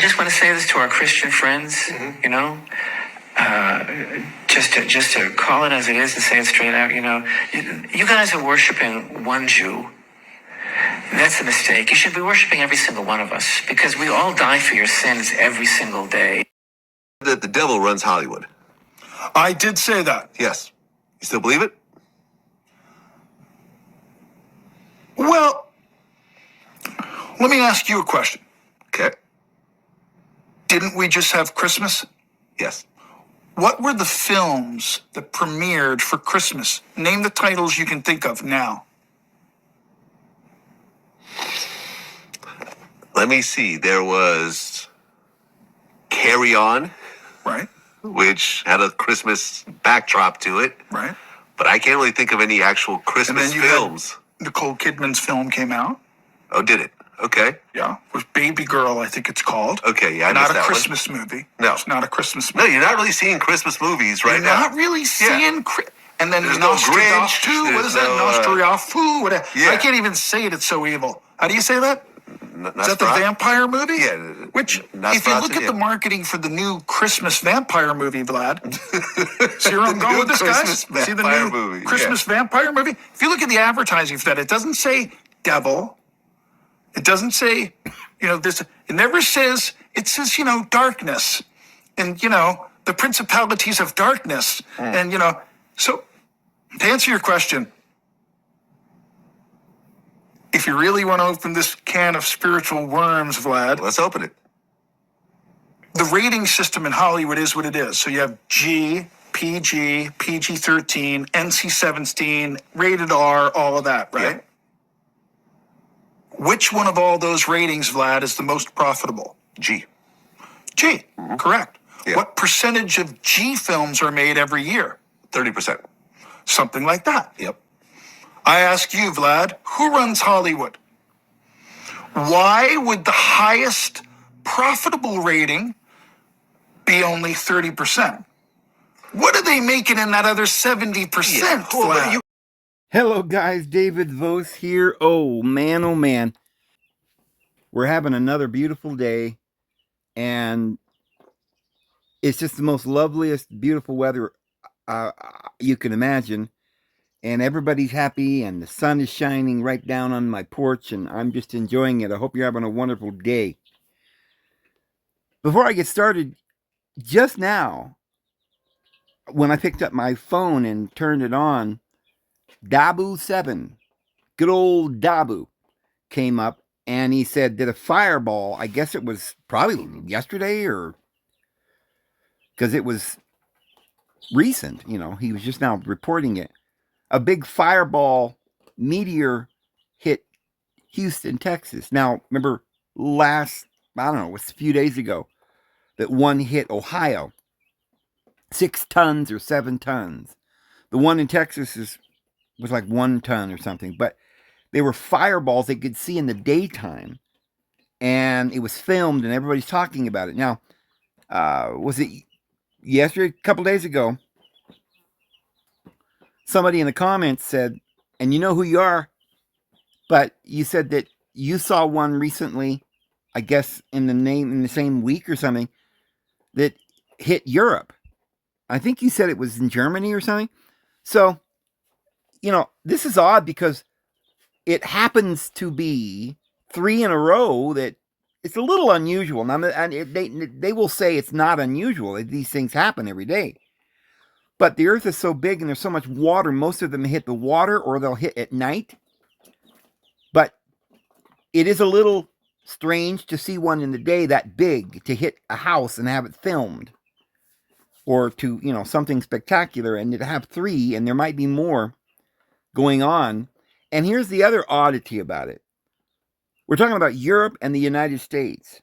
just want to say this to our Christian friends, you know, just to call it as it is and say it straight out, you know, you guys are worshiping one Jew. That's a mistake. You should be worshiping every single one of us because we all die for your sins every single day. That the devil runs Hollywood. I did say that. Yes. You still believe it? Well, let me ask you a question. Okay. Didn't we just have Christmas? Yes. What were the films that premiered for Christmas? Name the titles you can think of now. Let me see. There was Carry On, Right, which had a Christmas backdrop to it. right. But I can't really think of any actual Christmas films. Nicole Kidman's film came out. Oh, did it? Okay. Yeah, with Baby Girl, I think it's called. Okay, yeah, I Not missed a that Christmas movie. No. It's not a Christmas No, movie. you're not really seeing Christmas movies right You're now. not really seeing... And then There's no Nostradamus Grinch, too. What there's is that? no, Nostradamus. Whatever. yeah. I can't even say it. It's so evil. How do you say that? Is that the vampire movie? Yeah. Which, if you look at the marketing for the new Christmas vampire movie, Vlad, see where I'm going with this, guys? See the new movie, Christmas vampire movie? If you look at the advertising for that, it doesn't say devil. It doesn't say, you know, this. It never says, it says, you know, darkness. And, you know, the principalities of darkness. And, you know, so to answer your question, if you really want to open this can of spiritual worms, Vlad, Let's open it. the rating system in Hollywood is what it is. So you have G, PG, PG-13, NC-17, rated R, all of that, right? Yeah. Which one of all those ratings, Vlad, is the most profitable? G. G, correct. Yeah. What percentage of G films are made every year? 30%. Something like that. Yep. I ask you, Vlad, who runs Hollywood? Why would the highest profitable rating be only 30%? What are they making in that other 70%, Vlad? Hello guys, David Vos here. Oh man, we're having another beautiful day, and it's just the most loveliest, beautiful weather you can imagine, and everybody's happy, and the sun is shining right down on my porch, and I'm just enjoying it. I hope you're having a wonderful day. Before I get started, just now, when I picked up my phone and turned it on, Dabu7, good old Dabu, came up, and he said that a fireball, I guess it was probably yesterday, or because it was recent, you know, he was just now reporting it. A big fireball meteor hit Houston, Texas. Now, remember I don't know, it was a few days ago, that one hit Ohio. 6 tons or 7 tons. The one in Texas was like 1 ton or something, but they were fireballs they could see in the daytime, and it was filmed, and everybody's talking about it. Now, was it yesterday, a couple days ago, somebody in the comments said, and you know who you are, but you said that you saw one recently, I guess in the same week or something, that hit Europe. I think you said it was in Germany or something. So, you know, this is odd because it happens to be 3 in a row that it's a little unusual. Now, they will say it's not unusual. These things happen every day. But the earth is so big and there's so much water, most of them hit the water or they'll hit at night. But it is a little strange to see one in the day that big to hit a house and have it filmed. Or to, you know, something spectacular, and to have 3, and there might be more going on. And here's the other oddity about it. We're talking about Europe and the United States.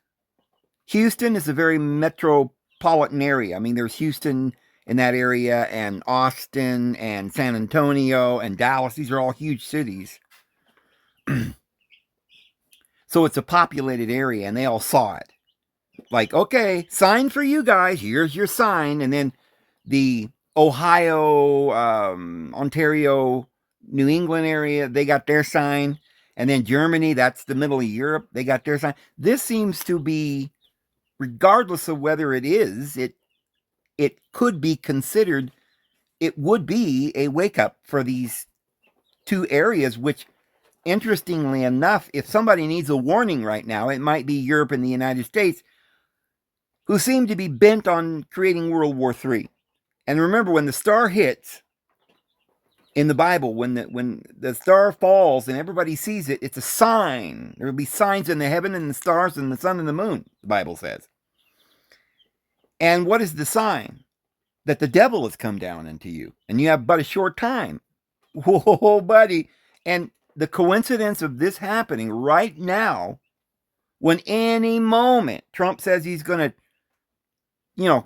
Houston is a very metropolitan area. I mean, there's Houston in that area, and Austin, and San Antonio, and Dallas. These are all huge cities. So it's a populated area, and they all saw it. Like, okay, sign for you guys. Here's your sign. And then the Ohio, Ontario, New England area, they got their sign. And then Germany, that's the middle of Europe, they got their sign. This seems to be regardless of whether it is, it could be considered, it would be a wake up for these two areas, which, interestingly enough, if somebody needs a warning right now, it might be Europe and the United States, who seem to be bent on creating World War III. And remember, when the star hits in the Bible, when the star falls and everybody sees it, it's a sign. There will be signs in the heaven and the stars and the sun and the moon, the Bible says. And what is the sign? That the devil has come down into you, and you have but a short time. Whoa, buddy. And the coincidence of this happening right now, when any moment Trump says he's going to,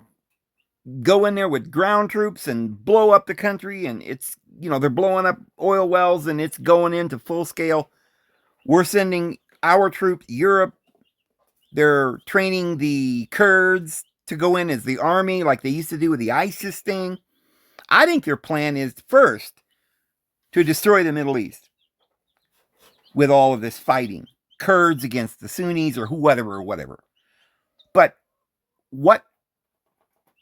go in there with ground troops and blow up the country, and it's, they're blowing up oil wells and it's going into full scale. We're sending our troops, Europe, they're training the Kurds to go in as the army like they used to do with the ISIS thing. I think their plan is first to destroy the Middle East with all of this fighting. Kurds against the Sunnis or whatever. But what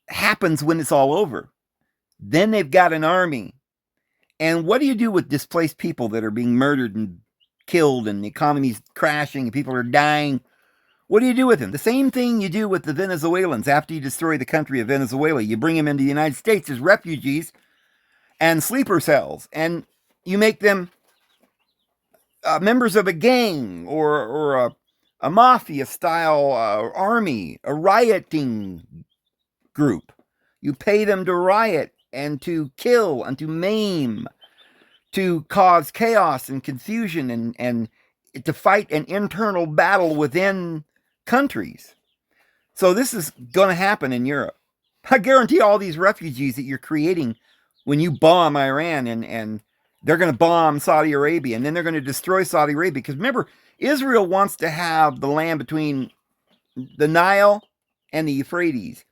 happens when it's all over? Then they've got an army. And what do you do with displaced people that are being murdered and killed and the economy's crashing and people are dying? What do you do with them? The same thing you do with the Venezuelans after you destroy the country of Venezuela. You bring them into the United States as refugees and sleeper cells, and you make them members of a gang or a mafia-style army, a rioting group. You pay them to riot and to kill and to maim, to cause chaos and confusion and to fight an internal battle within countries. So this is going to happen in Europe. I guarantee all these refugees that you're creating when you bomb Iran and they're going to bomb Saudi Arabia and then they're going to destroy Saudi Arabia. Because remember, Israel wants to have the land between the Nile and the Euphrates.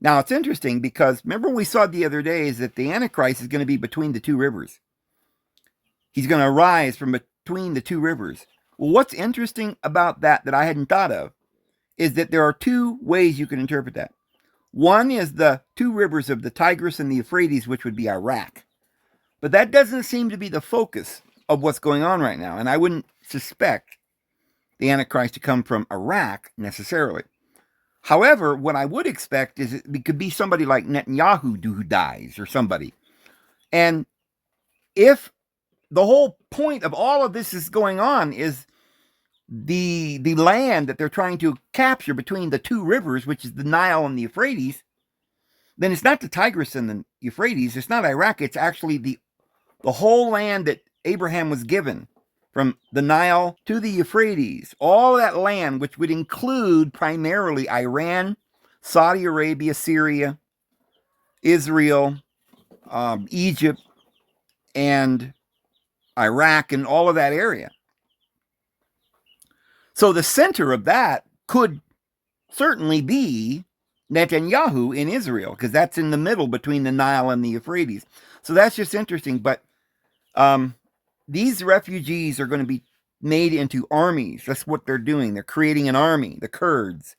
Now, it's interesting because remember we saw the other day is that the Antichrist is going to be between the two rivers. He's going to arise from between the two rivers. Well, what's interesting about that I hadn't thought of is that there are two ways you can interpret that. One is the two rivers of the Tigris and the Euphrates, which would be Iraq. But that doesn't seem to be the focus of what's going on right now. And I wouldn't suspect the Antichrist to come from Iraq necessarily. However, what I would expect is it could be somebody like Netanyahu who dies or somebody. And if the whole point of all of this is going on is the land that they're trying to capture between the two rivers, which is the Nile and the Euphrates, then it's not the Tigris and the Euphrates. It's not Iraq. It's actually the whole land that Abraham was given from the Nile to the Euphrates. All that land, which would include primarily Iran, Saudi Arabia, Syria, Israel, Egypt, and Iraq, and all of that area. So the center of that could certainly be Netanyahu in Israel, because that's in the middle between the Nile and the Euphrates. So that's just interesting. But these refugees are going to be made into armies. That's what they're doing. They're creating an army, the Kurds.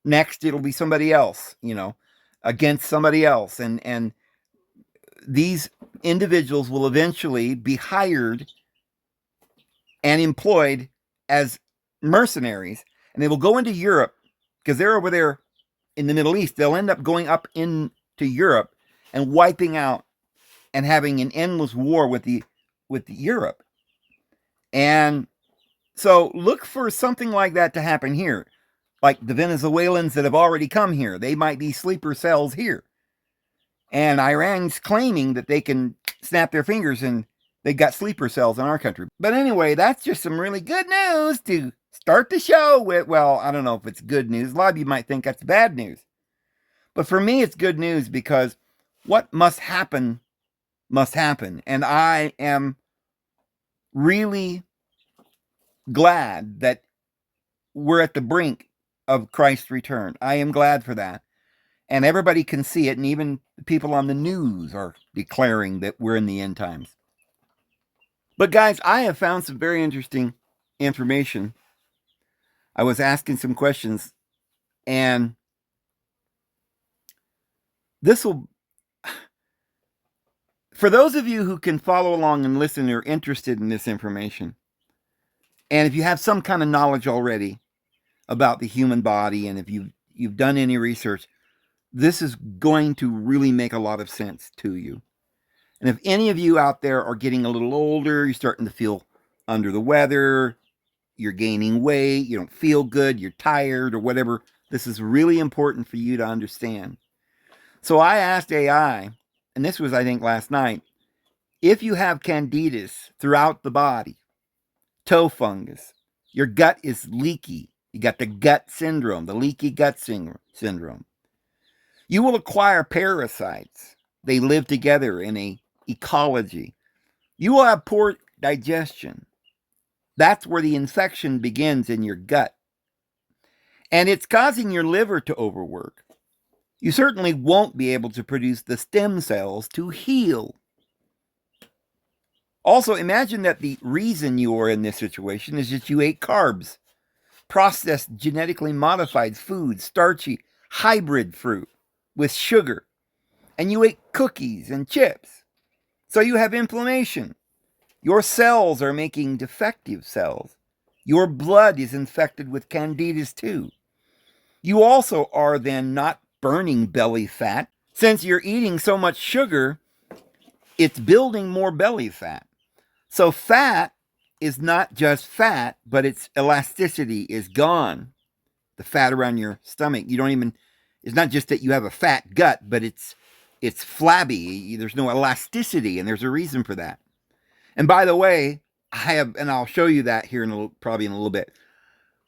Next, it'll be somebody else, against somebody else. And these individuals will eventually be hired and employed as mercenaries. And they will go into Europe, because they're over there in the Middle East. They'll end up going up into Europe and wiping out and having an endless war with Europe. And so look for something like that to happen here. Like the Venezuelans that have already come here. They might be sleeper cells here. And Iran's claiming that they can snap their fingers and they got sleeper cells in our country. But anyway, that's just some really good news to start the show with. Well, I don't know if it's good news. A lot of you might think that's bad news. But for me, it's good news because what must happen must happen. And I am really glad that we're at the brink of Christ's return. I am glad for that. And everybody can see it. And even the people on the news are declaring that we're in the end times. But guys, I have found some very interesting information. I was asking some questions, and This will, for those of you who can follow along and listen or are interested in this information, and if you have some kind of knowledge already about the human body, and if you've done any research, this is going to really make a lot of sense to you. And if any of you out there are getting a little older, you're starting to feel under the weather, you're gaining weight, you don't feel good, you're tired or whatever, this is really important for you to understand. So I asked AI, and this was, I think, last night, if you have candidus throughout the body, toe fungus, your gut is leaky, you got the gut syndrome, the leaky gut syndrome, you will acquire parasites. They live together in a ecology. You will have poor digestion. That's where the infection begins in your gut. And it's causing your liver to overwork. You certainly won't be able to produce the stem cells to heal. Also, imagine that the reason you are in this situation is that you ate carbs, processed genetically modified foods, starchy hybrid fruit with sugar, and you ate cookies and chips. So you have inflammation. Your cells are making defective cells. Your blood is infected with candidus too. You also are then not burning belly fat. Since you're eating so much sugar, it's building more belly fat. So fat is not just fat, but its elasticity is gone. The fat around your stomach, it's not just that you have a fat gut, but it's flabby. There's no elasticity, and there's a reason for that. And by the way, I'll show you that here probably in a little bit,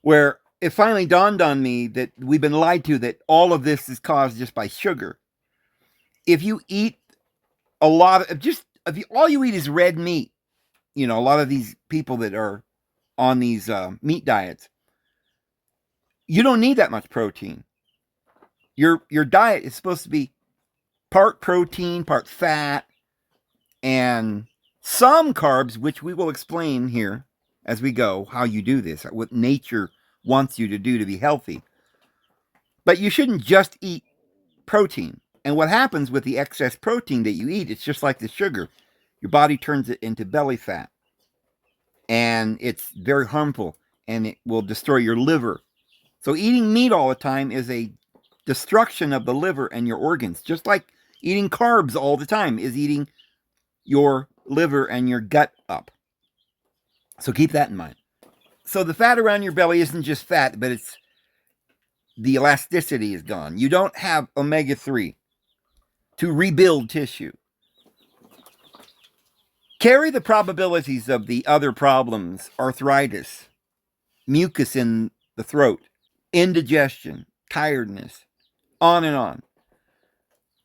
where it finally dawned on me that we've been lied to, that all of this is caused just by sugar. If you eat a lot of all you eat is red meat, a lot of these people that are on these meat diets, you don't need that much protein. Your diet is supposed to be part protein, part fat, and some carbs, which we will explain here as we go, how you do this, what nature wants you to do to be healthy. But you shouldn't just eat protein. And what happens with the excess protein that you eat, it's just like the sugar. Your body turns it into belly fat. And it's very harmful, and it will destroy your liver. So eating meat all the time is a destruction of the liver and your organs, just like eating carbs all the time is eating your liver and your gut up. So keep that in mind. So the fat around your belly isn't just fat, but it's the elasticity is gone. You don't have omega-3 to rebuild tissue. Carry the probabilities of the other problems: arthritis, mucus in the throat, indigestion, tiredness, on and on.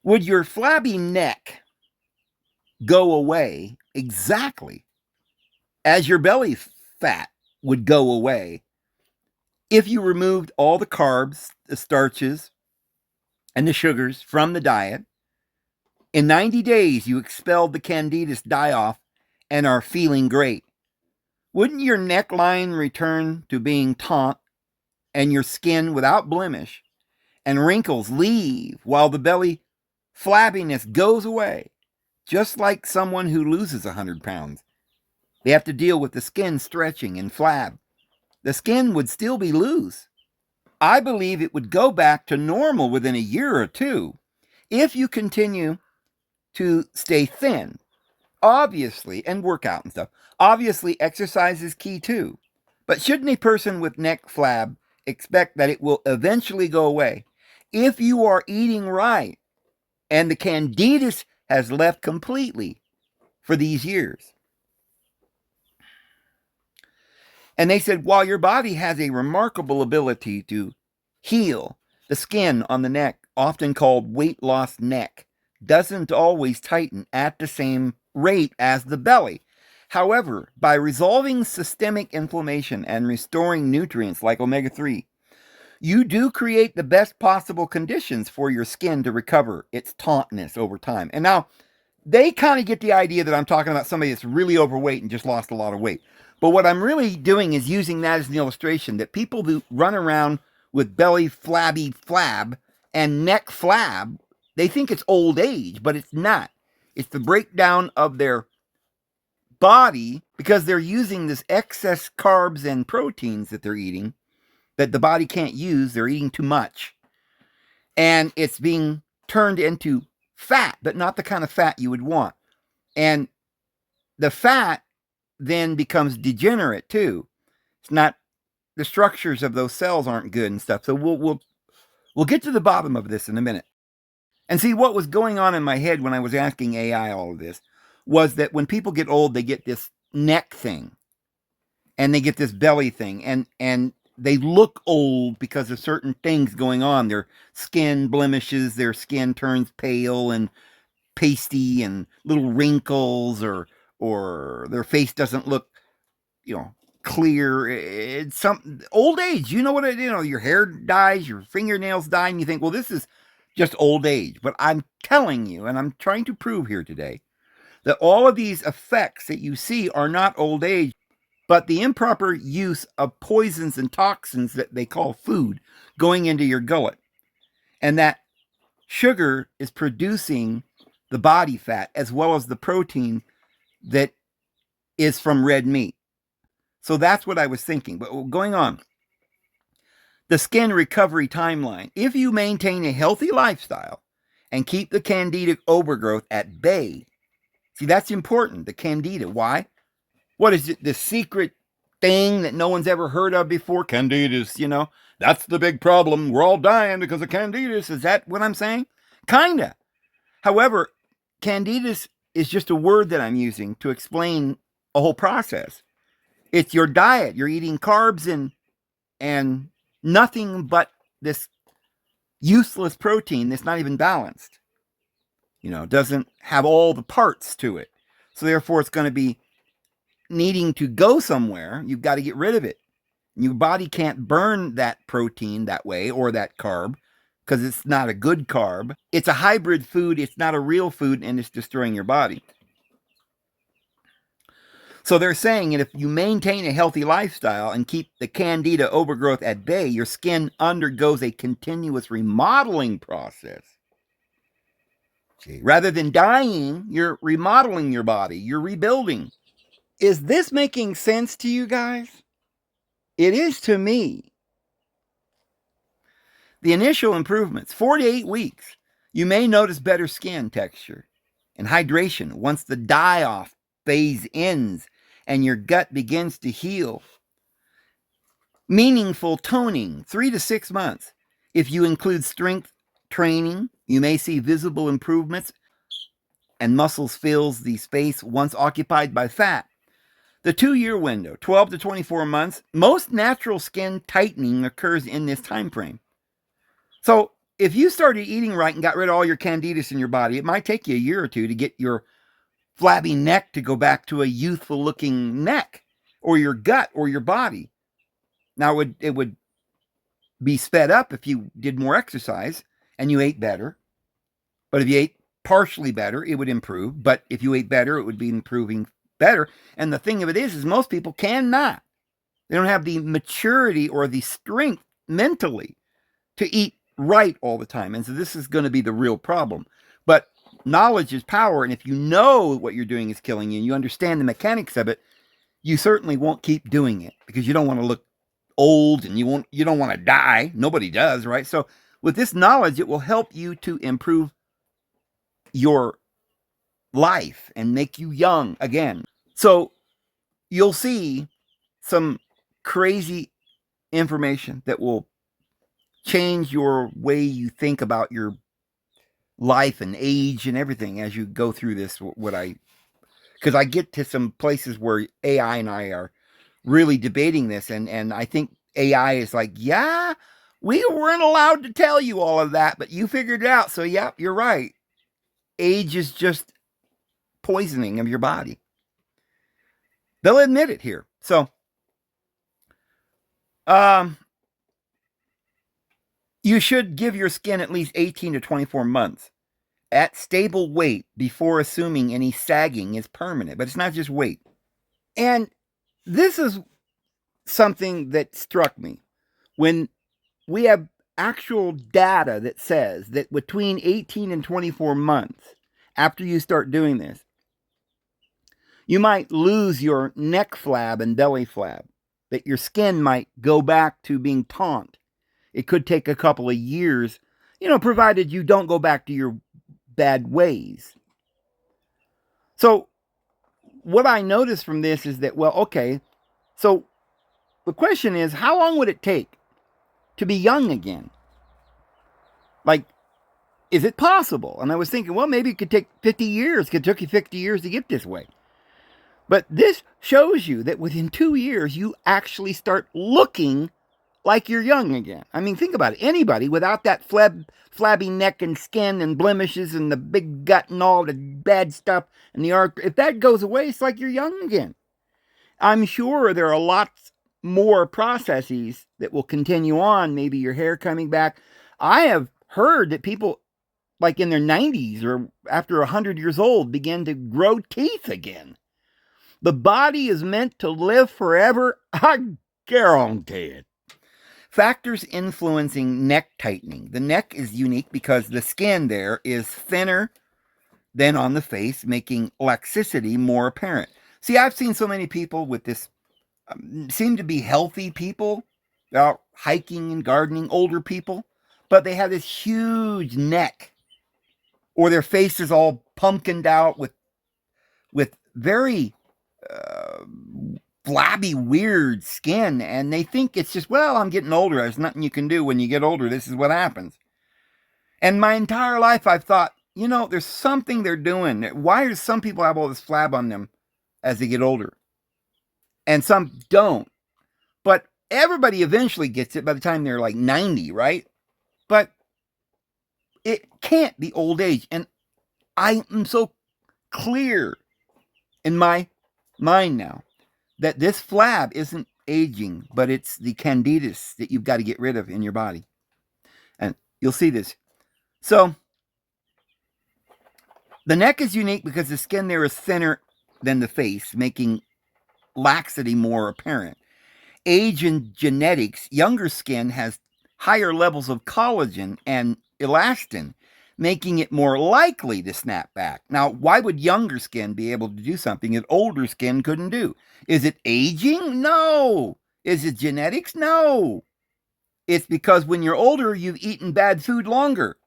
Would your flabby neck go away exactly as your belly fat would go away if you removed all the carbs, the starches, and the sugars from the diet? In 90 days, you expelled the candidus die-off and are feeling great. Wouldn't your neckline return to being taut and your skin without blemish and wrinkles leave while the belly flabbiness goes away? Just like someone who loses 100 pounds. They have to deal with the skin stretching and flab. The skin would still be loose. I believe it would go back to normal within a year or two if you continue to stay thin. Obviously, and work out and stuff. Obviously, exercise is key too. But shouldn't a person with neck flab expect that it will eventually go away if you are eating right and the candidus has left completely for these years? And they said, while your body has a remarkable ability to heal, the skin on the neck, often called weight loss neck, doesn't always tighten at the same rate as the belly. However, by resolving systemic inflammation and restoring nutrients like omega-3, you do create the best possible conditions for your skin to recover its tautness over time. And now, they kind of get the idea that I'm talking about somebody that's really overweight and just lost a lot of weight. But what I'm really doing is using that as an illustration that people who run around with belly flabby flab and neck flab, they think it's old age, but it's not. It's the breakdown of their body because they're using this excess carbs and proteins that they're eating that the body can't use. They're eating too much. And it's being turned into fat, but not the kind of fat you would want. And the fat then becomes degenerate too. It's not, the structures of those cells aren't good and stuff. So we'll get to the bottom of this in a minute. And see, what was going on in my head when I was asking AI all of this was that when people get old, they get this neck thing and they get this belly thing, and they look old because of certain things going on. Their skin blemishes, their skin turns pale and pasty and little wrinkles, or their face doesn't look, clear. It's some old age. You know what your hair dies, your fingernails die, and you think, well, this is just old age. But I'm telling you, and I'm trying to prove here today, that all of these effects that you see are not old age, but the improper use of poisons and toxins that they call food going into your gullet. And that sugar is producing the body fat as well as the protein that is from red meat. So that's what I was thinking. But going on, the skin recovery timeline. If you maintain a healthy lifestyle and keep the candida overgrowth at bay, see, that's important, the candida. Why? What is it, the secret thing that no one's ever heard of before? Candidas, that's the big problem. We're all dying because of candidas. Is that what I'm saying? Kinda. However, candidas is just a word that I'm using to explain a whole process. It's your diet. You're eating carbs and nothing but this useless protein that's not even balanced. Doesn't have all the parts to it. So therefore, it's going to be needing to go somewhere. You've got to get rid of it. Your body can't burn that protein that way or that carb because it's not a good carb. It's a hybrid food. It's not a real food, and it's destroying your body. So they're saying that if you maintain a healthy lifestyle and keep the candida overgrowth at bay, your skin undergoes a continuous remodeling process. See, rather than dying, you're remodeling your body. You're rebuilding. Is this making sense to you guys? It is to me. The initial improvements, 4 to 8 weeks, you may notice better skin texture and hydration once the die-off phase ends and your gut begins to heal. Meaningful toning, 3 to 6 months. If you include strength training, you may see visible improvements and muscles fills the space once occupied by fat. The 2-year window, 12 to 24 months, most natural skin tightening occurs in this time frame. So if you started eating right and got rid of all your candidas in your body, it might take you a year or two to get your flabby neck to go back to a youthful looking neck, or your gut or your body. Now it would be sped up if you did more exercise and you ate better. But if you ate partially better, it would improve. But if you ate better, it would be improving better. And the thing of it is most people cannot. They don't have the maturity or the strength mentally to eat right all the time. And so this is going to be the real problem. But knowledge is power. And if you know what you're doing is killing you and you understand the mechanics of it, you certainly won't keep doing it because you don't want to look old and you don't want to die. Nobody does, right? So with this knowledge, it will help you to improve your life and make you young again. So you'll see some crazy information that will change your way you think about your life and age and everything as you go through this. Because I get to some places where AI and I are really debating this, and I think AI is like, yeah, we weren't allowed to tell you all of that, but you figured it out. So yeah, you're right. Age is just poisoning of your body. They'll admit it here. So, you should give your skin at least 18 to 24 months at stable weight before assuming any sagging is permanent. But it's not just weight. And this is something that struck me. When we have actual data that says that between 18 and 24 months after you start doing this, you might lose your neck flab and belly flab, that your skin might go back to being taut. It could take a couple of years, provided you don't go back to your bad ways. So what I noticed from this is that, well, okay, so the question is, how long would it take to be young again? Like, is it possible? And I was thinking, well, maybe it could take 50 years. It could take you 50 years to get this way. But this shows you that within 2 years, you actually start looking like you're young again. I mean, think about it. Anybody without that flabby neck and skin and blemishes and the big gut and all the bad stuff and the arc, if that goes away, it's like you're young again. I'm sure there are lots more processes that will continue on. Maybe your hair coming back. I have heard that people, like in their 90s or after 100 years old, begin to grow teeth again. The body is meant to live forever. I guarantee it. Factors influencing neck tightening. The neck is unique because the skin there is thinner than on the face, making laxity more apparent. See, I've seen so many people with this, seem to be healthy people, out hiking and gardening, older people, but they have this huge neck, or their face is all pumpkined out with very flabby, weird skin, and they think it's just, well, I'm getting older. There's nothing you can do when you get older. This is what happens. And my entire life, I've thought, there's something they're doing. Why do some people have all this flab on them as they get older? And some don't. But everybody eventually gets it by the time they're like 90, right? But it can't be old age. And I am so clear in my mind now that this flab isn't aging, but it's the candidus that you've got to get rid of in your body. And you'll see this. So the neck is unique because the skin there is thinner than the face, making laxity more apparent. Age and genetics, younger skin has higher levels of collagen and elastin, making it more likely to snap back. Now, why would younger skin be able to do something that older skin couldn't do? Is it aging? No. Is it genetics? No. It's because when you're older, you've eaten bad food longer.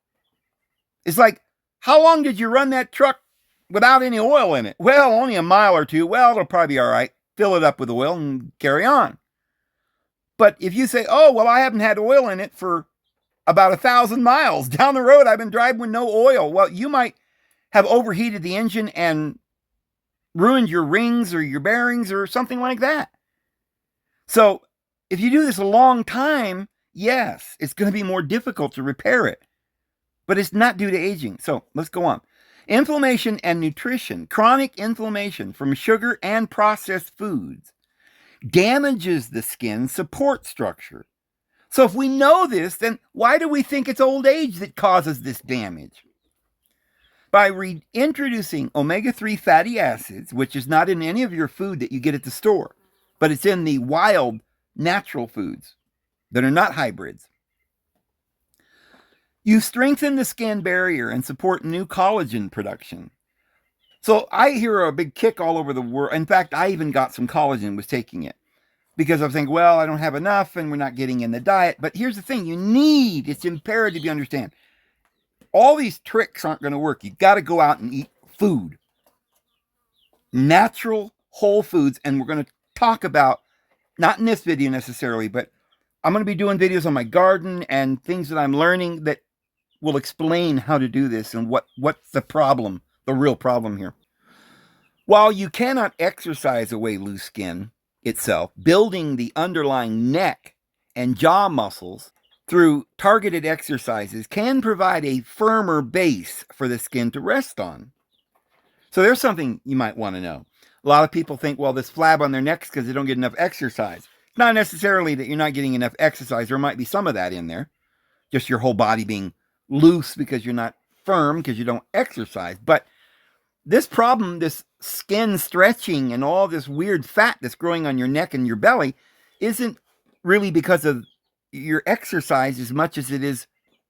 It's like, how long did you run that truck without any oil in it? Well, only a mile or two. Well, it'll probably be all right. Fill it up with oil and carry on. But if you say, oh, well, I haven't had oil in it for about 1,000 miles down the road, I've been driving with no oil. Well, you might have overheated the engine and ruined your rings or your bearings or something like that. So if you do this a long time, yes, it's going to be more difficult to repair it. But it's not due to aging. So let's go on. Inflammation and nutrition. Chronic inflammation from sugar and processed foods damages the skin's support structure. So if we know this, then why do we think it's old age that causes this damage? By reintroducing omega-3 fatty acids, which is not in any of your food that you get at the store, but it's in the wild, natural foods that are not hybrids. You strengthen the skin barrier and support new collagen production. So I hear a big kick all over the world. In fact, I even got some collagen, was taking it. Because I was thinking, well, I don't have enough and we're not getting in the diet. But here's the thing, it's imperative you understand. All these tricks aren't going to work. You've got to go out and eat food. Natural, whole foods. And we're going to talk about, not in this video necessarily, but I'm going to be doing videos on my garden and things that I'm learning that will explain how to do this and what's the problem, the real problem here. While you cannot exercise away loose skin itself, building the underlying neck and jaw muscles through targeted exercises can provide a firmer base for the skin to rest on. So there's something you might want to know. A lot of people think, well, this flab on their necks because they don't get enough exercise. It's not necessarily that you're not getting enough exercise. There might be some of that in there. Just your whole body being loose because you're not firm because you don't exercise. But this problem, this skin stretching and all this weird fat that's growing on your neck and your belly isn't really because of your exercise as much as it is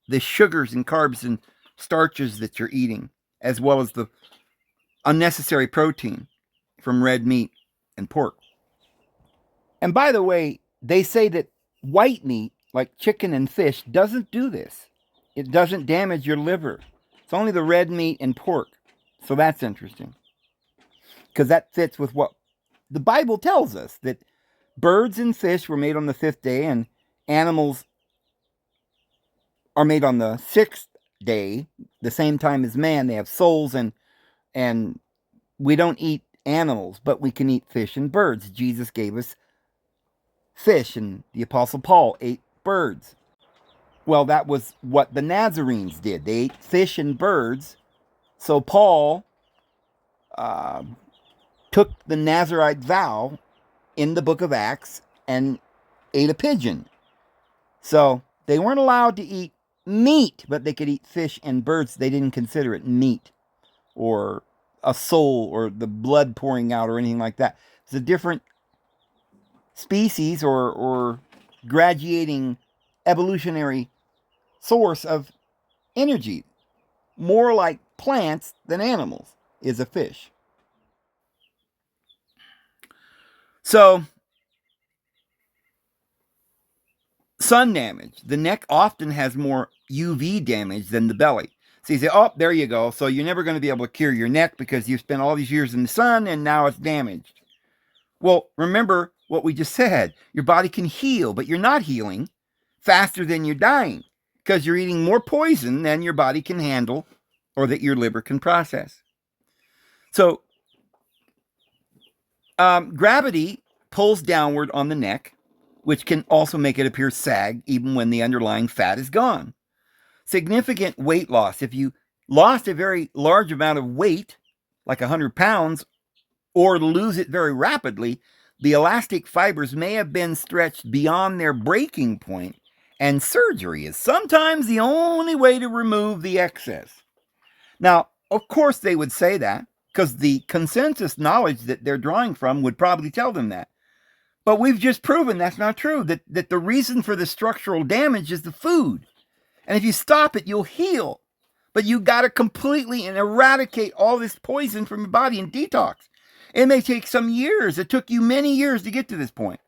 the sugars and carbs and starches that you're eating, as well as the unnecessary protein from red meat and pork. And by the way, they say that white meat, like chicken and fish, doesn't do this. It doesn't damage your liver. It's only the red meat and pork. So that's interesting. Because that fits with what the Bible tells us, that birds and fish were made on the 5th day, and animals are made on the 6th day, the same time as man. They have souls, and we don't eat animals, but we can eat fish and birds. Jesus gave us fish, and the Apostle Paul ate birds. Well, that was what the Nazarenes did. They ate fish and birds. So Paul took the Nazarite vow in the book of Acts and ate a pigeon. So they weren't allowed to eat meat, but they could eat fish and birds. They didn't consider it meat or a soul or the blood pouring out or anything like that. It's a different species or graduating evolutionary source of energy. More like plants than animals is a fish. So, sun damage. The neck often has more UV damage than the belly. So you say, oh, there you go. So you're never going to be able to cure your neck because you've spent all these years in the sun and now it's damaged. Well, remember what we just said. Your body can heal, but you're not healing faster than you're dying because you're eating more poison than your body can handle or that your liver can process. So gravity pulls downward on the neck, which can also make it appear sag even when the underlying fat is gone. Significant weight loss. If you lost a very large amount of weight, like 100 pounds, or lose it very rapidly, the elastic fibers may have been stretched beyond their breaking point, and surgery is sometimes the only way to remove the excess. Now, of course they would say that, because the consensus knowledge that they're drawing from would probably tell them that. But we've just proven that's not true, that the reason for the structural damage is the food. And if you stop it, you'll heal. But you got to completely and eradicate all this poison from your body and detox. It may take some years. It took you many years to get to this point.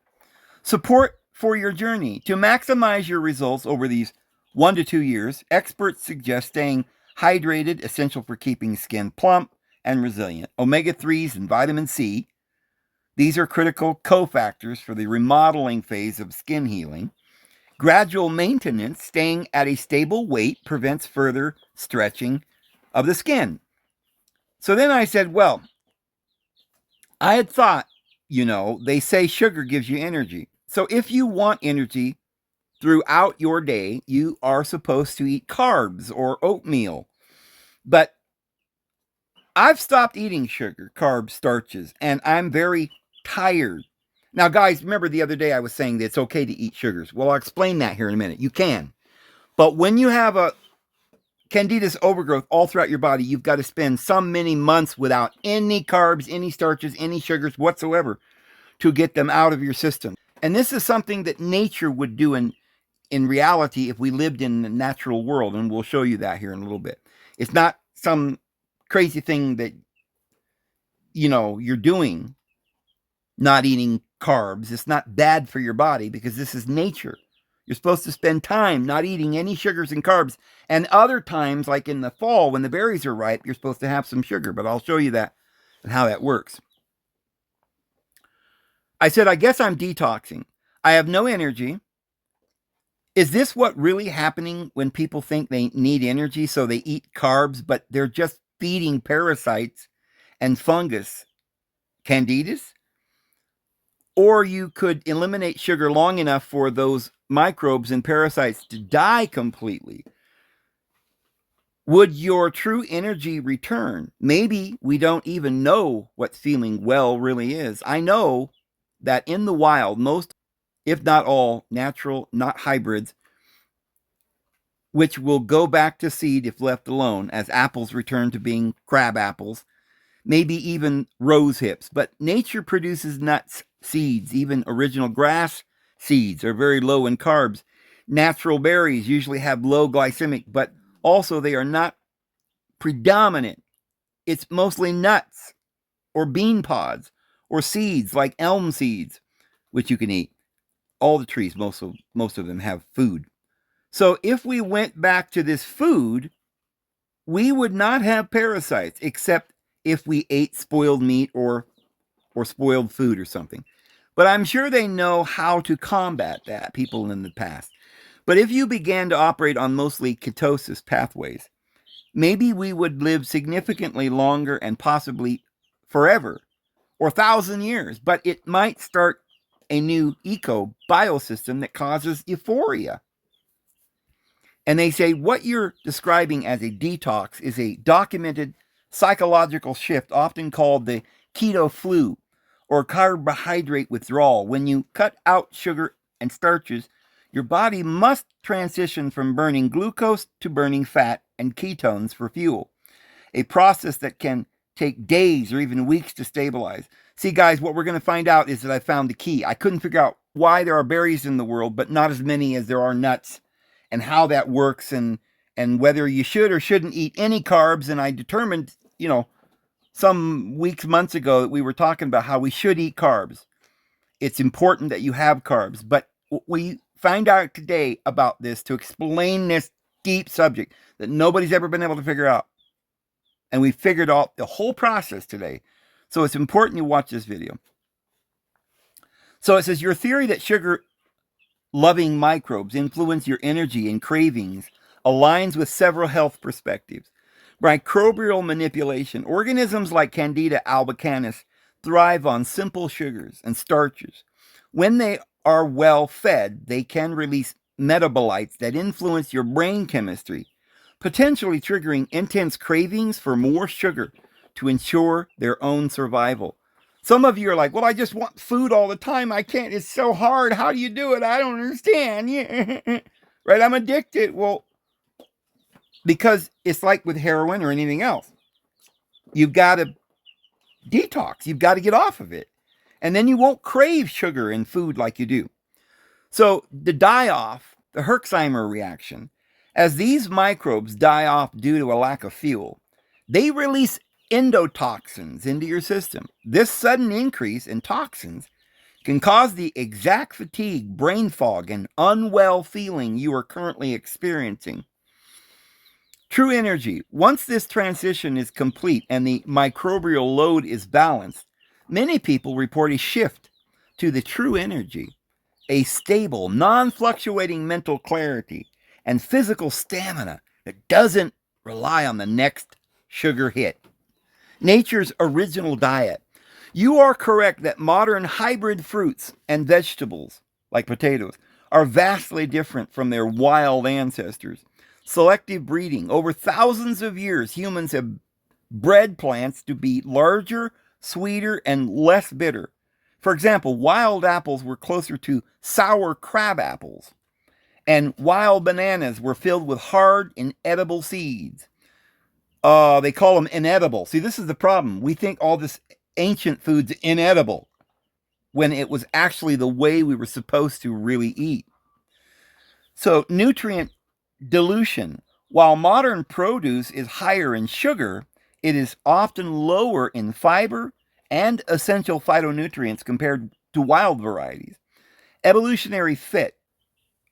Support for your journey. To maximize your results over these 1 to 2 years, experts suggest staying hydrated, essential for keeping skin plump and resilient. Omega-3s and vitamin C. These are critical cofactors for the remodeling phase of skin healing. Gradual maintenance, staying at a stable weight, prevents further stretching of the skin. So then I said, well, I had thought, they say sugar gives you energy. So if you want energy throughout your day, you are supposed to eat carbs or oatmeal. But I've stopped eating sugar, carbs, starches, and I'm very tired. Now, guys, remember the other day I was saying that it's okay to eat sugars. Well, I'll explain that here in a minute. You can. But when you have a candidus overgrowth all throughout your body, you've got to spend some many months without any carbs, any starches, any sugars whatsoever to get them out of your system. And this is something that nature would do in reality if we lived in the natural world. And we'll show you that here in a little bit. It's not some crazy thing that, you're doing, not eating carbs. It's not bad for your body because this is nature. You're supposed to spend time not eating any sugars and carbs. And other times, like in the fall when the berries are ripe, you're supposed to have some sugar. But I'll show you that and how that works. I said, I guess I'm detoxing. I have no energy. Is this what really happening when people think they need energy, so they eat carbs, but they're just feeding parasites and fungus, candidus? Or you could eliminate sugar long enough for those microbes and parasites to die completely. Would your true energy return? Maybe we don't even know what feeling well really is. I know that in the wild, most, if not all, natural, not hybrids, which will go back to seed if left alone, as apples return to being crab apples, maybe even rose hips. But nature produces nuts, seeds, even original grass seeds are very low in carbs. Natural berries usually have low glycemic, but also they are not predominant. It's mostly nuts or bean pods or seeds like elm seeds, which you can eat. All the trees, most of them have food. So if we went back to this food, we would not have parasites, except if we ate spoiled meat or spoiled food or something. But I'm sure they know how to combat that, people in the past. But if you began to operate on mostly ketosis pathways, maybe we would live significantly longer and possibly forever or 1,000 years. But it might start a new eco biosystem that causes euphoria. And they say what you're describing as a detox is a documented psychological shift, often called the keto flu or carbohydrate withdrawal. When you cut out sugar and starches, your body must transition from burning glucose to burning fat and ketones for fuel, a process that can take days or even weeks to stabilize. See, guys, what we're going to find out is that I found the key. I couldn't figure out why there are berries in the world, but not as many as there are nuts, and how that works, and whether you should or shouldn't eat any carbs. And I determined, some months ago, that we were talking about how we should eat carbs. It's important that you have carbs. But we find out today about this to explain this deep subject that nobody's ever been able to figure out. And we figured out the whole process today. So it's important you watch this video. So it says, your theory that sugar-loving microbes influence your energy and cravings aligns with several health perspectives. Microbial manipulation. Organisms like Candida albicans thrive on simple sugars and starches. When they are well fed, they can release metabolites that influence your brain chemistry, potentially triggering intense cravings for more sugar to ensure their own survival. Some of you are like, well, I just want food all the time. I can't. It's so hard. How do you do it? I don't understand. Right? I'm addicted. Well, because it's like with heroin or anything else. You've got to detox. You've got to get off of it. And then you won't crave sugar and food like you do. So the die-off, the Herxheimer reaction, as these microbes die off due to a lack of fuel, they release endotoxins into your system. This sudden increase in toxins can cause the exact fatigue, brain fog, and unwell feeling you are currently experiencing. True energy. Once this transition is complete and the microbial load is balanced, many people report a shift to the true energy, a stable, non-fluctuating mental clarity, and physical stamina that doesn't rely on the next sugar hit. Nature's original diet. You are correct that modern hybrid fruits and vegetables, like potatoes, are vastly different from their wild ancestors. Selective breeding. Over thousands of years, humans have bred plants to be larger, sweeter, and less bitter. For example, wild apples were closer to sour crab apples, and wild bananas were filled with hard, inedible seeds. They call them inedible. See, this is the problem. We think all this ancient food's inedible when it was actually the way we were supposed to really eat. So, nutrient dilution. While modern produce is higher in sugar, it is often lower in fiber and essential phytonutrients compared to wild varieties. Evolutionary fit.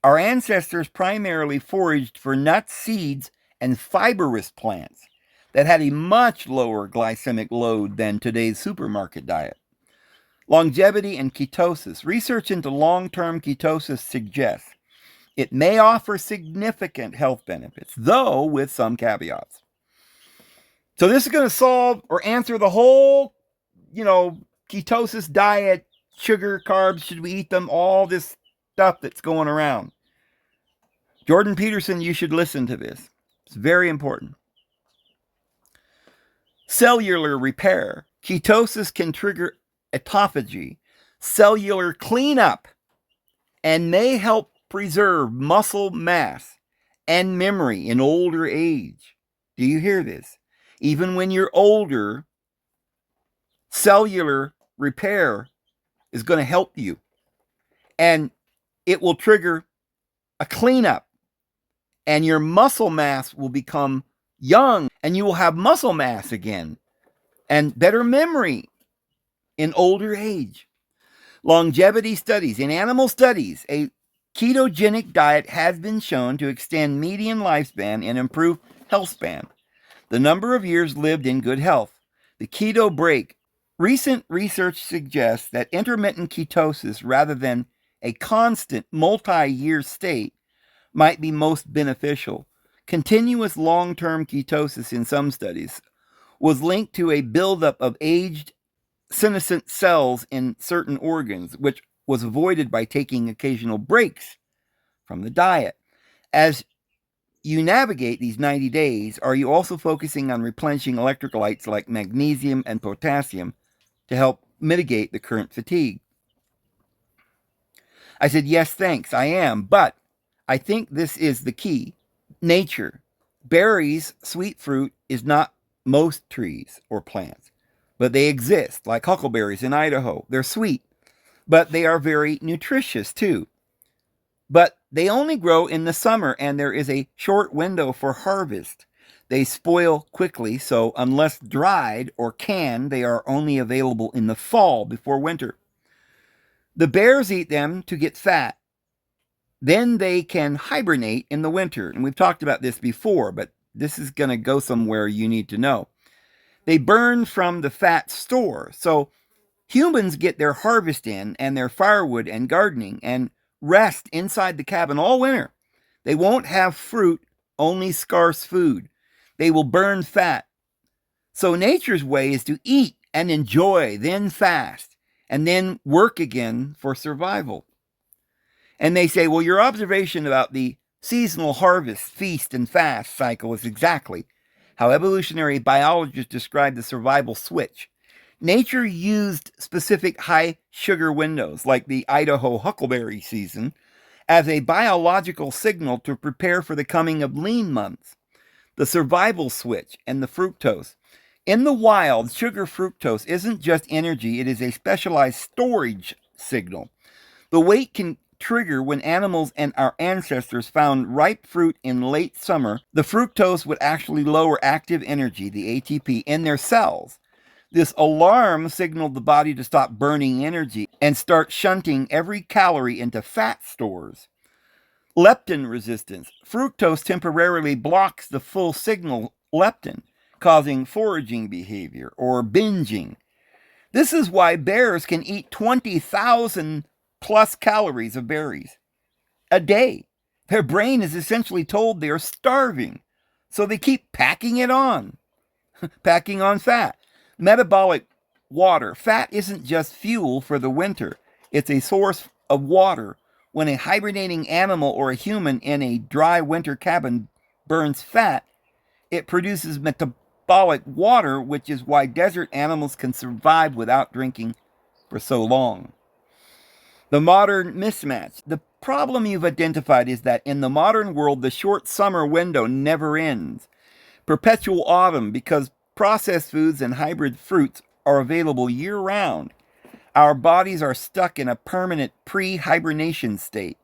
Our ancestors primarily foraged for nuts, seeds, and fibrous plants that had a much lower glycemic load than today's supermarket diet. Longevity and ketosis. Research into long-term ketosis suggests it may offer significant health benefits, though with some caveats. So this is going to solve or answer the whole, ketosis diet, sugar, carbs, should we eat them, all this stuff that's going around. Jordan Peterson, you should listen to this. It's very important. Cellular repair. Ketosis can trigger autophagy, cellular cleanup, and may help preserve muscle mass and memory in older age. Do you hear this? Even when you're older, cellular repair is going to help you. And it will trigger a cleanup, and your muscle mass will become young, and you will have muscle mass again and better memory in older age. Longevity studies. In animal studies, a ketogenic diet has been shown to extend median lifespan and improve health span, the number of years lived in good health. The keto break. Recent research suggests that intermittent ketosis, rather than a constant multi-year state, might be most beneficial. Continuous long-term ketosis in some studies was linked to a buildup of aged senescent cells in certain organs, which was avoided by taking occasional breaks from the diet. As you navigate these 90 days, are you also focusing on replenishing electrolytes like magnesium and potassium to help mitigate the current fatigue? I said, yes, thanks, I am, but I think this is the key. Nature. Berries, sweet fruit, is not most trees or plants, but they exist, like huckleberries in Idaho. They're sweet, but they are very nutritious too. But they only grow in the summer, and there is a short window for harvest. They spoil quickly, so unless dried or canned, they are only available in the fall before winter. The bears eat them to get fat. Then they can hibernate in the winter. And we've talked about this before, but this is going to go somewhere you need to know. They burn from the fat store. So humans get their harvest in and their firewood and gardening and rest inside the cabin all winter. They won't have fruit, only scarce food. They will burn fat. So nature's way is to eat and enjoy, then fast, and then work again for survival. And they say, well, your observation about the seasonal harvest, feast, and fast cycle is exactly how evolutionary biologists describe the survival switch. Nature used specific high sugar windows, like the Idaho huckleberry season, as a biological signal to prepare for the coming of lean months. The survival switch and the fructose. In the wild, sugar fructose isn't just energy, it is a specialized storage signal. The weight can trigger when animals and our ancestors found ripe fruit in late summer. The fructose would actually lower active energy, the ATP, in their cells. This alarm signaled the body to stop burning energy and start shunting every calorie into fat stores. Leptin resistance. Fructose temporarily blocks the full signal leptin, causing foraging behavior or binging. This is why bears can eat 20,000 plus calories of berries a day. Their brain is essentially told they are starving, so they keep packing it on, packing on fat. Metabolic water. Fat isn't just fuel for the winter. It's a source of water. When a hibernating animal or a human in a dry winter cabin burns fat, it produces metabolic water, which is why desert animals can survive without drinking for so long. The modern mismatch. The problem you've identified is that in the modern world, the short summer window never ends. Perpetual autumn, because processed foods and hybrid fruits are available year-round. Our bodies are stuck in a permanent pre-hibernation state.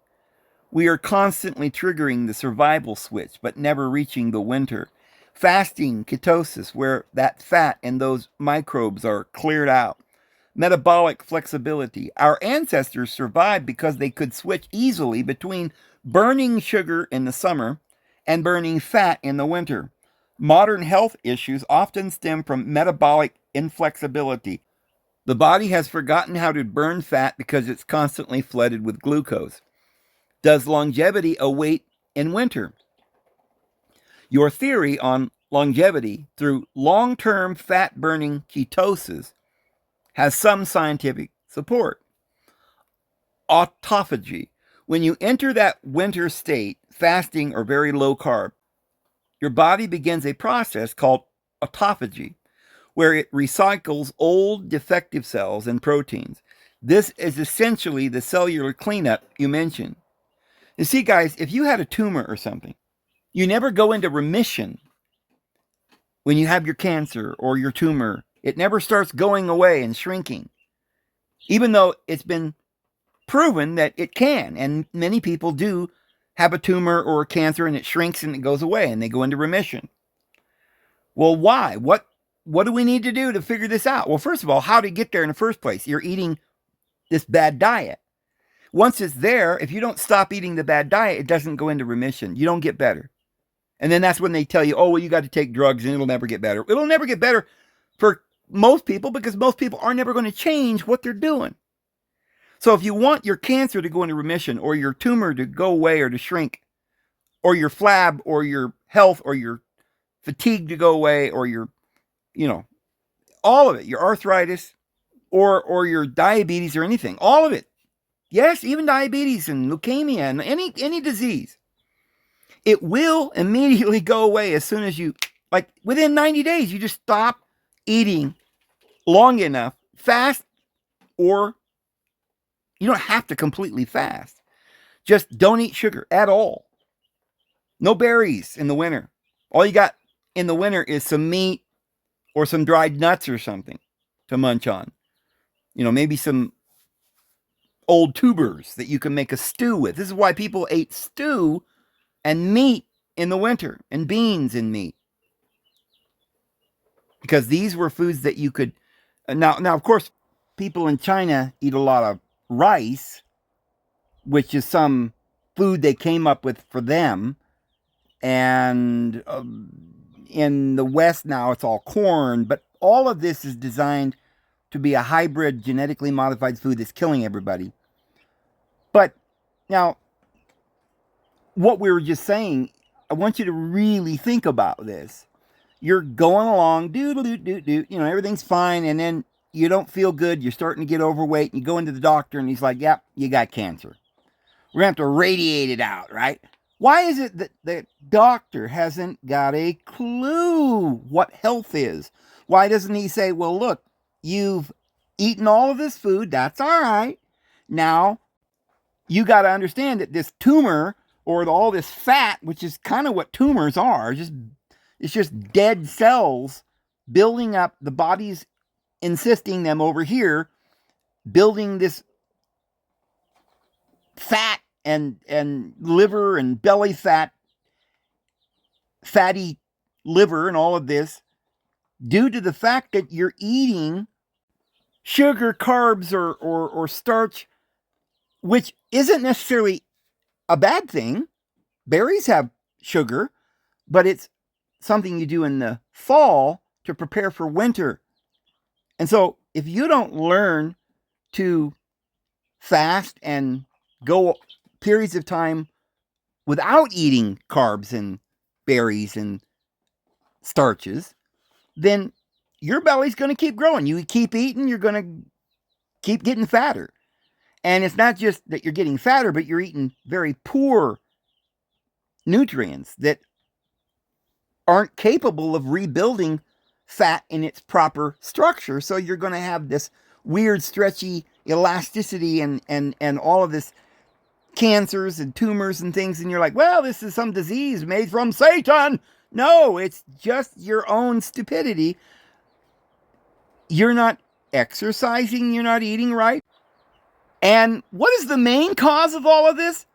We are constantly triggering the survival switch, but never reaching the winter. Fasting, ketosis, where that fat and those microbes are cleared out. Metabolic flexibility. Our ancestors survived because they could switch easily between burning sugar in the summer and burning fat in the winter. Modern health issues often stem from metabolic inflexibility. The body has forgotten how to burn fat because it's constantly flooded with glucose. Does longevity await in winter? Your theory on longevity through long-term fat-burning ketosis has some scientific support. Autophagy. When you enter that winter state, fasting or very low carb, your body begins a process called autophagy, where it recycles old defective cells and proteins. This is essentially the cellular cleanup you mentioned. You see, guys, if you had a tumor or something, you never go into remission when you have your cancer or your tumor. It never starts going away and shrinking, even though it's been proven that it can, and many people do have a tumor or a cancer and it shrinks and it goes away and they go into remission. Well, why? What do we need to do to figure this out? Well, first of all, how to get there in the first place? You're eating this bad diet. Once it's there, if you don't stop eating the bad diet, it doesn't go into remission. You don't get better. And then that's when they tell you, oh, well, you got to take drugs and it'll never get better. It'll never get better for most people because most people are never going to change what they're doing. So if you want your cancer to go into remission or your tumor to go away or to shrink or your flab or your health or your fatigue to go away or your, all of it, your arthritis or your diabetes or anything, all of it. Yes, even diabetes and leukemia and any disease. It will immediately go away as soon as you, like within 90 days, you just stop eating long enough, fast, or you don't have to completely fast. Just don't eat sugar at all. No berries in the winter. All you got in the winter is some meat or some dried nuts or something to munch on. Maybe some old tubers that you can make a stew with. This is why people ate stew and meat in the winter and beans and meat. Because these were foods that you could... Now, of course, people in China eat a lot of rice, which is some food they came up with for them. And in the West now, it's all corn. But all of this is designed to be a hybrid, genetically modified food that's killing everybody. But now, what we were just saying, I want you to really think about this. You're going along, everything's fine, and then you don't feel good, you're starting to get overweight, and you go into the doctor, and he's like, yep, you got cancer. We're going to have to radiate it out, right? Why is it that the doctor hasn't got a clue what health is? Why doesn't he say, well, look, you've eaten all of this food, that's all right. Now, you got to understand that this tumor or all this fat, which is kind of what tumors are, it's just dead cells building up. The body's insisting them over here, building this fat and liver and belly fat, fatty liver and all of this, due to the fact that you're eating sugar, carbs, or starch, which isn't necessarily a bad thing. Berries have sugar, but it's something you do in the fall to prepare for winter. And so if you don't learn to fast and go periods of time without eating carbs and berries and starches, then your belly's going to keep growing. You keep eating, you're going to keep getting fatter. And it's not just that you're getting fatter, but you're eating very poor nutrients that aren't capable of rebuilding fat in its proper structure. So you're going to have this weird, stretchy elasticity and all of this cancers and tumors and things. And you're like, well, this is some disease made from Satan. No, it's just your own stupidity. You're not exercising. You're not eating right. And what is the main cause of all of this?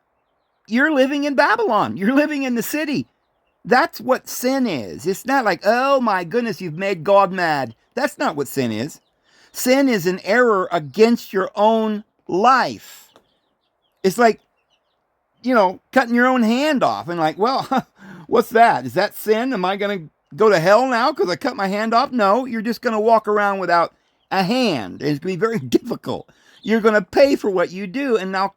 You're living in Babylon. You're living in the city. That's what sin is. It's not like, oh my goodness, you've made God mad. That's not what sin is. Sin is an error against your own life. It's like, cutting your own hand off and like, well, what's that? Is that sin? Am I going to go to hell now because I cut my hand off? No, you're just going to walk around without a hand. It's going to be very difficult. You're going to pay for what you do. And now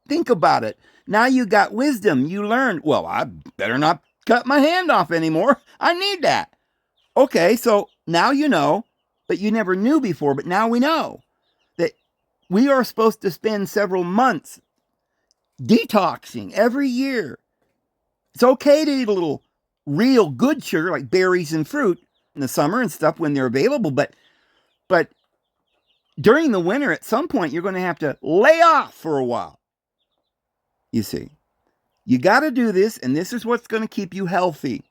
think about it. Now you got wisdom. You learned, well, I better not cut my hand off anymore. I need that. Okay, so now you know, but you never knew before. But now we know that we are supposed to spend several months detoxing every year. It's okay to eat a little real good sugar like berries and fruit in the summer and stuff when they're available. But during the winter, at some point, you're going to have to lay off for a while. You see, you got to do this, and this is what's going to keep you healthy.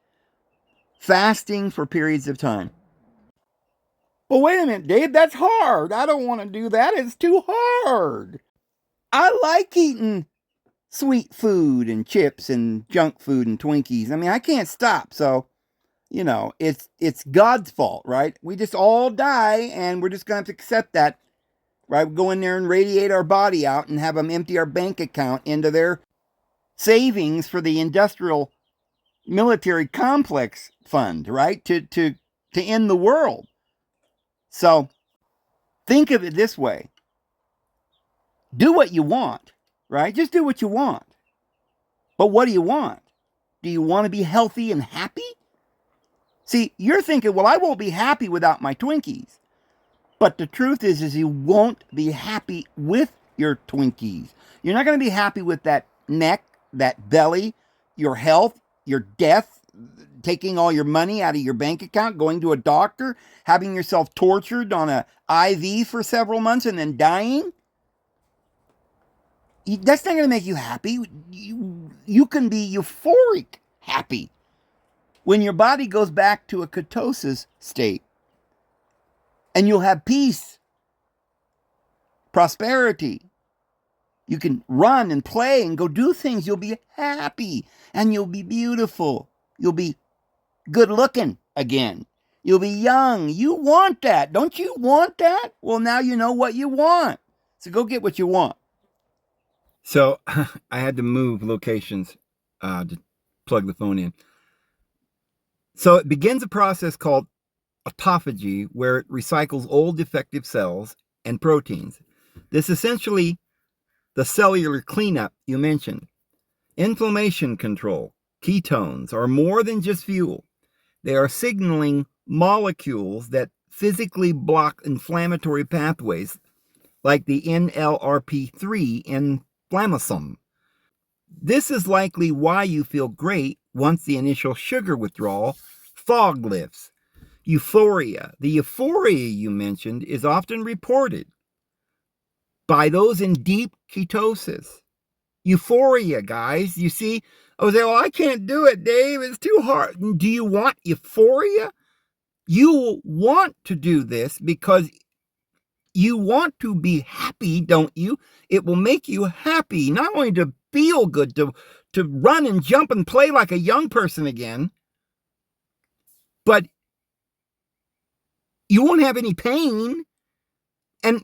Fasting for periods of time. But wait a minute, Dave, that's hard. I don't want to do that. It's too hard. I like eating sweet food and chips and junk food and Twinkies. I mean, I can't stop. So, it's God's fault, right? We just all die, and we're just going to have to accept that, right? We go in there and radiate our body out and have them empty our bank account into their savings for the industrial military complex fund, right? To end the world. So think of it this way. Do what you want, right? Just do what you want. But what do you want? Do you want to be healthy and happy? See, you're thinking, well, I won't be happy without my Twinkies. But the truth is you won't be happy with your Twinkies. You're not going to be happy with that neck, that belly, your health, your death, taking all your money out of your bank account, going to a doctor, having yourself tortured on an IV for several months and then dying. That's not going to make you happy. You can be euphoric happy when your body goes back to a ketosis state. And you'll have peace, prosperity. You can run and play and go do things. You'll be happy and you'll be beautiful. You'll be good looking again. You'll be young. You want that. Don't you want that? Well, now you know what you want. So go get what you want. So I had to move locations to plug the phone in. So it begins a process called autophagy, where it recycles old defective cells and proteins. This is essentially the cellular cleanup you mentioned. Inflammation control, ketones, are more than just fuel. They are signaling molecules that physically block inflammatory pathways, like the NLRP3 inflammasome. This is likely why you feel great once the initial sugar withdrawal fog lifts. Euphoria. The euphoria you mentioned is often reported by those in deep ketosis. Euphoria, guys. You see, I was like, well, I can't do it, Dave. It's too hard. Do you want euphoria? You want to do this because you want to be happy, don't you? It will make you happy, not only to feel good, to run and jump and play like a young person again, but you won't have any pain. And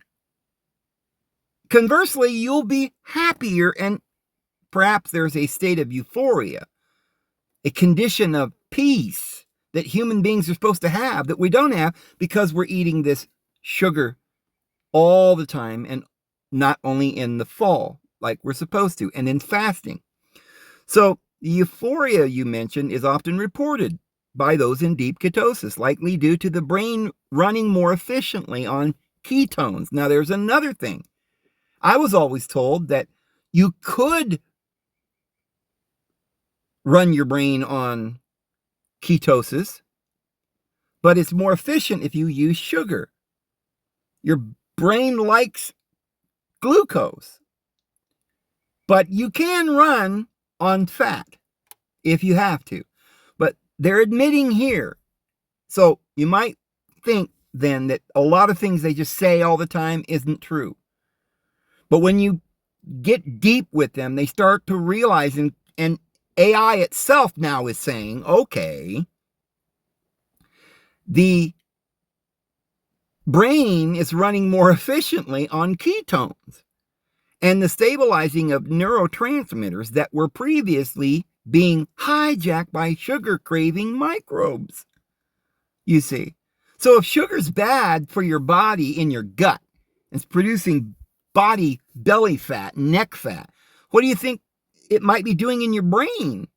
conversely, you'll be happier, and perhaps there's a state of euphoria, a condition of peace that human beings are supposed to have that we don't have because we're eating this sugar all the time, and not only in the fall like we're supposed to, and in fasting. So the euphoria you mentioned is often reported by those in deep ketosis, likely due to the brain running more efficiently on ketones. Now, there's another thing. I was always told that you could run your brain on ketosis, but it's more efficient if you use sugar. Your brain likes glucose, but you can run on fat if you have to. But they're admitting here. So you might think then that a lot of things they just say all the time isn't true. But when you get deep with them, they start to realize, and AI itself now is saying, okay, the brain is running more efficiently on ketones and the stabilizing of neurotransmitters that were previously being hijacked by sugar craving microbes. You see, so if sugar's bad for your body in your gut, it's producing body belly fat, neck fat, what do you think it might be doing in your brain,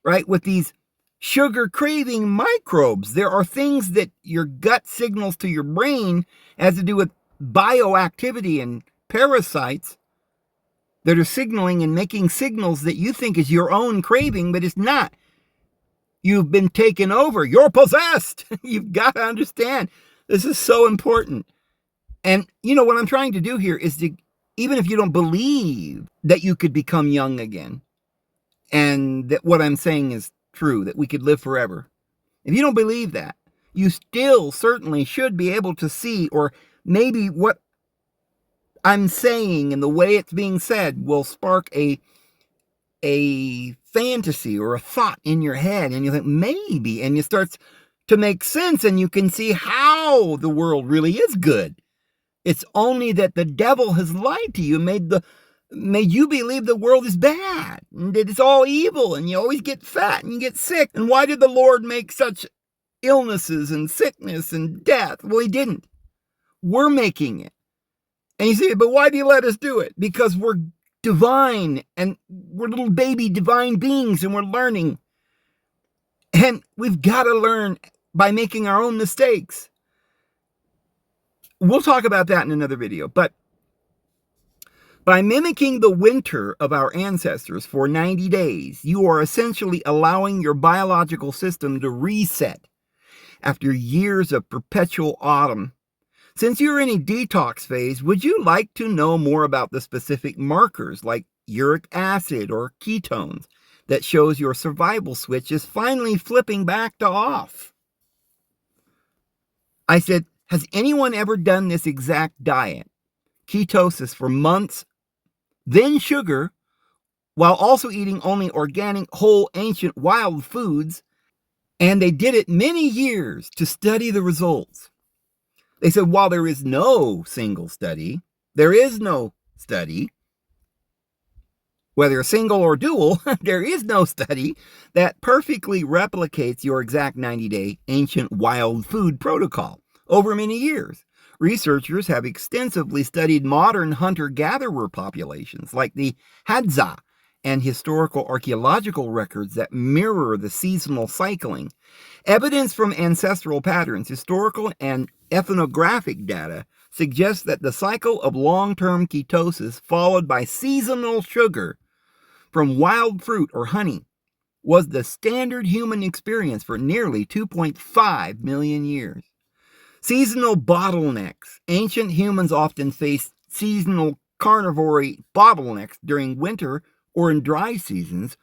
right? With these sugar craving microbes, there are things that your gut signals to your brain has to do with bioactivity and parasites that are signaling and making signals that you think is your own craving, but it's not. You've been taken over. You're possessed. You've got to understand. This is so important. And, what I'm trying to do here is to, even if you don't believe that you could become young again, and that what I'm saying is true, that we could live forever, if you don't believe that, you still certainly should be able to see, or maybe what I'm saying and the way it's being said will spark a a fantasy or a thought in your head, and you think maybe, and it starts to make sense, and you can see how the world really is good. It's only that the devil has lied to you, made you believe the world is bad, and that it's all evil, and you always get fat and you get sick. And why did the Lord make such illnesses and sickness and death? Well, he didn't. We're making it. And you say, but why do you let us do it? Because we're divine, and we're little baby divine beings, and we're learning. And we've got to learn by making our own mistakes. We'll talk about that in another video. But by mimicking the winter of our ancestors for 90 days, you are essentially allowing your biological system to reset after years of perpetual autumn. Since you're in a detox phase, would you like to know more about the specific markers like uric acid or ketones that shows your survival switch is finally flipping back to off? I said, has anyone ever done this exact diet, ketosis, for months, then sugar, while also eating only organic, whole, ancient, wild foods? And they did it many years to study the results. They said, while there is no single study, whether single or dual, there is no study that perfectly replicates your exact 90-day ancient wild food protocol. Over many years, researchers have extensively studied modern hunter-gatherer populations like the Hadza and historical archaeological records that mirror the seasonal cycling. Evidence from ancestral patterns, historical and ethnographic data suggests that the cycle of long-term ketosis followed by seasonal sugar from wild fruit or honey was the standard human experience for nearly 2.5 million years. Seasonal bottlenecks. Ancient humans often faced seasonal carnivore bottlenecks during winter or in dry seasons,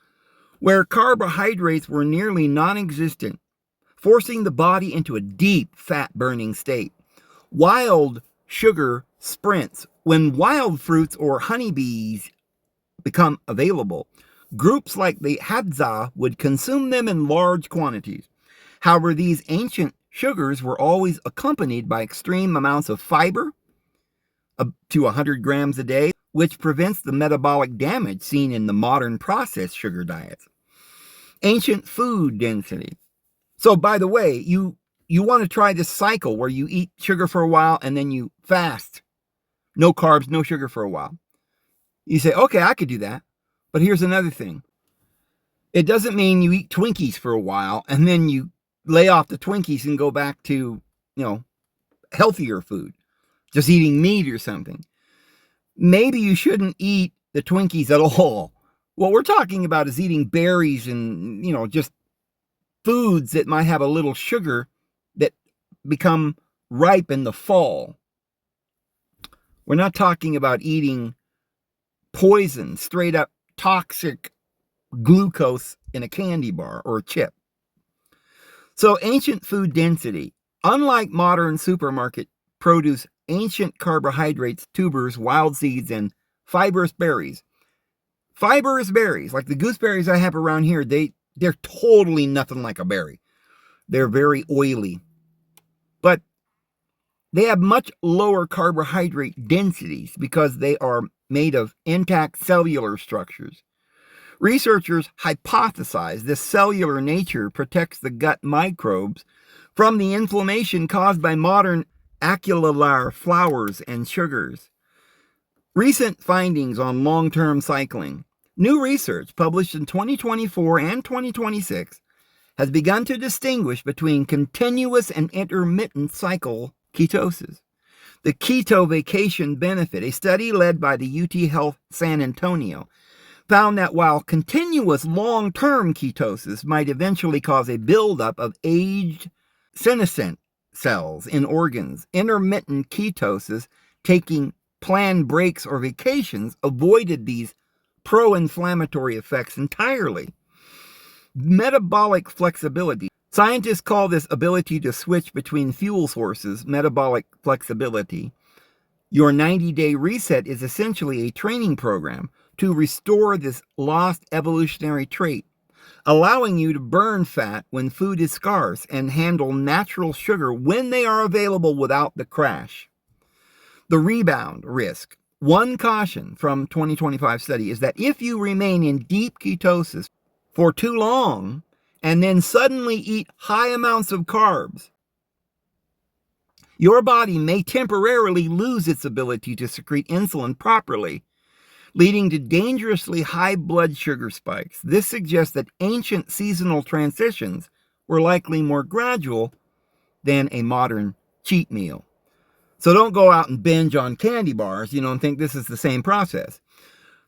where carbohydrates were nearly non-existent, forcing the body into a deep fat-burning state. Wild sugar sprints. When wild fruits or honeybees become available, groups like the Hadza would consume them in large quantities. However, these ancient sugars were always accompanied by extreme amounts of fiber, up to 100 grams a day, which prevents the metabolic damage seen in the modern processed sugar diets. Ancient food density. So, by the way, you want to try this cycle where you eat sugar for a while and then you fast. No carbs, no sugar for a while. You say, okay, I could do that. But here's another thing. It doesn't mean you eat Twinkies for a while and then you lay off the Twinkies and go back to, healthier food. Just eating meat or something. Maybe you shouldn't eat the Twinkies at all. What we're talking about is eating berries and, just foods that might have a little sugar that become ripe in the fall. We're not talking about eating poison, straight up toxic glucose in a candy bar or a chip. So ancient food density. Unlike modern supermarket produce, ancient carbohydrates, tubers, wild seeds, and fibrous berries. Fibrous berries, like the gooseberries I have around here, they're totally nothing like a berry. They're very oily. But they have much lower carbohydrate densities because they are made of intact cellular structures. Researchers hypothesize this cellular nature protects the gut microbes from the inflammation caused by modern acellular flours and sugars. Recent findings on long-term cycling. New research published in 2024 and 2026 has begun to distinguish between continuous and intermittent cycle ketosis. The keto vacation benefit, a study led by the UT Health San Antonio, found that while continuous long-term ketosis might eventually cause a buildup of aged senescent cells in organs, intermittent ketosis, taking planned breaks or vacations, avoided these pro-inflammatory effects entirely. Metabolic flexibility. Scientists call this ability to switch between fuel sources metabolic flexibility. Your 90-day reset is essentially a training program to restore this lost evolutionary trait, allowing you to burn fat when food is scarce and handle natural sugar when they are available without the crash. The rebound risk. One caution from 2025 study is that if you remain in deep ketosis for too long and then suddenly eat high amounts of carbs, your body may temporarily lose its ability to secrete insulin properly, leading to dangerously high blood sugar spikes. This suggests that ancient seasonal transitions were likely more gradual than a modern cheat meal. So don't go out and binge on candy bars, and think this is the same process.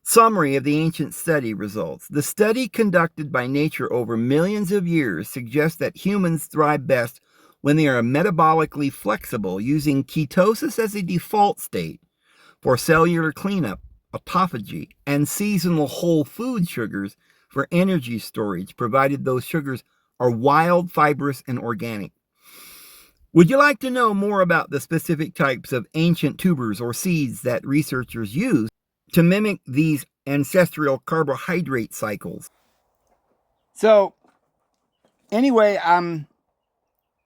Summary of the ancient study results. The study conducted by nature over millions of years suggests that humans thrive best when they are metabolically flexible, using ketosis as a default state for cellular cleanup, autophagy, and seasonal whole food sugars for energy storage, provided those sugars are wild, fibrous, and organic. Would you like to know more about the specific types of ancient tubers or seeds that researchers use to mimic these ancestral carbohydrate cycles? So, anyway,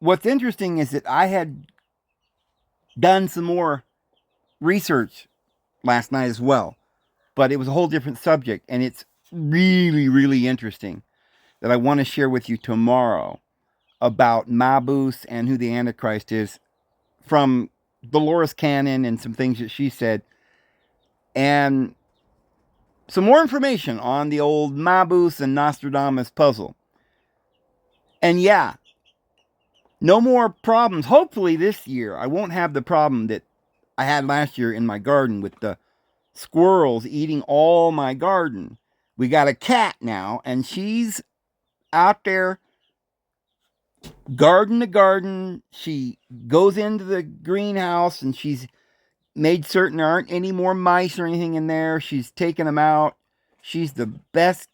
what's interesting is that I had done some more research last night as well, but it was a whole different subject, and it's really, really interesting that I want to share with you tomorrow about Mabuse and who the Antichrist is from Dolores Cannon and some things that she said, and some more information on the old Mabuse and Nostradamus puzzle. And yeah, no more problems. Hopefully this year I won't have the problem that I had last year in my garden with the squirrels eating all my garden. We got a cat now, and she's out there garden to garden. She goes into the greenhouse and she's made certain there aren't any more mice or anything in there. She's taken them out. She's the best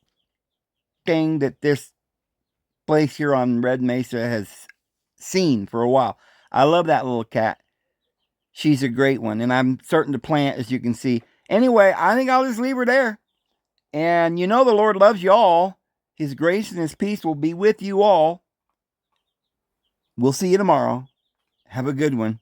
thing that this place here on Red Mesa has seen for a while. I love that little cat. She's a great one, and I'm starting to plant, as you can see. Anyway, I think I'll just leave her there. And the Lord loves you all. His grace and his peace will be with you all. We'll see you tomorrow. Have a good one.